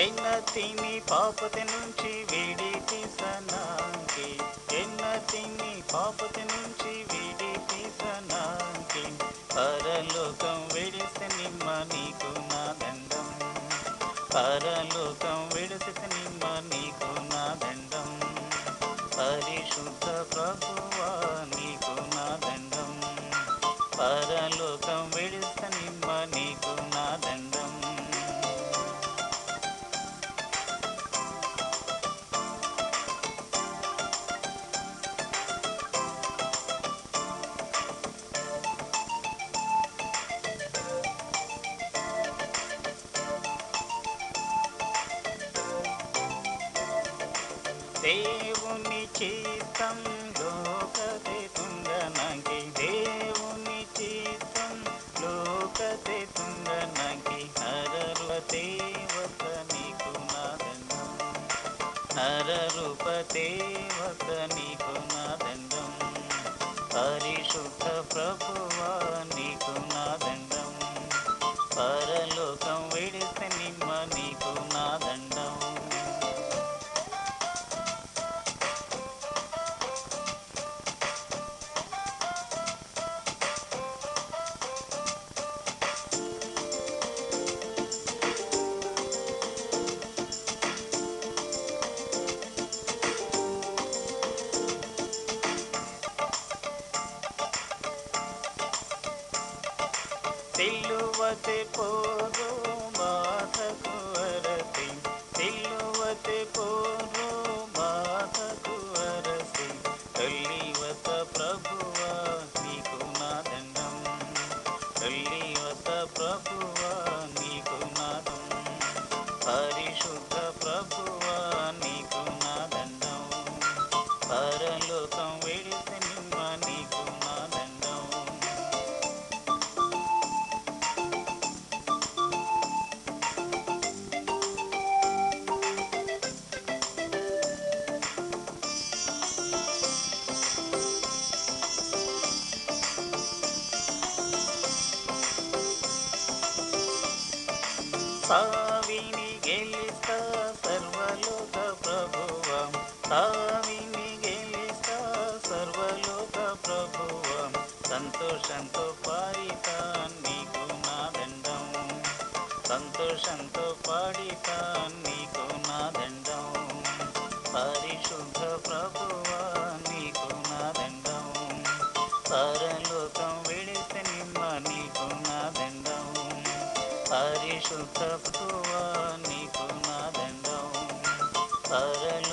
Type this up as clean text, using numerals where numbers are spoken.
ఎన్నతిని పాపతి నుంచి విడిపిసనాకి, ఎన్నతిని పాపతి నుంచి విడిపిసనాకి, పరలోకం విడిసి నిమ్మ నీకు నా దండం, పరలోకం విడిసి నిమ్మ నీకు నా దండం, పరిశుద్ధ ప్రభువా నీకు నా దండం, పరలోకం విడిసి నిమ్మ నీకు నా దండం. దేవుని చిత్తం లోకతే తుంగనకి, దేవుని చిత్తం లోకతే తుంగనకి, నరరూపదేవత నీకు నా దండం, నరరూపదేవత నీకు నా దండం, పరిశుద్ధ ప్రభువా నీకు నా దండం, పరలోకం విడిసి నిమ్మ నీకు నా దండం. सिलुवते पोरो बाधकु अरसि, सिलुवते पोरो बाधकु अरसि, तल्लिवत प्रभुवा नीकु ना दंडम, तल्लिवत प्रभुवा नीकु ना दंडम, परिशुद्ध प्रभुवा नीकु ना दंडम, परलोकं विडिसि निम्म नीकु ना दंडम. సావిని గెలిస్తా సర్వలోక ప్రభువం, సావిని గెలిస్తా సర్వలోక ప్రభువం, సంతోషంతో పాడితా నీకు నా దండం, సంతోషంతో పాడితా నీకు నా దండం, పరిశుద్ధ ప్రభువా నీకు నా దండం, పరలోకం విడిసి నిమ్మ నీకు నా దండం, పరిశుద్ధ ప్రభువా నీకు నా దండం, పరలోకం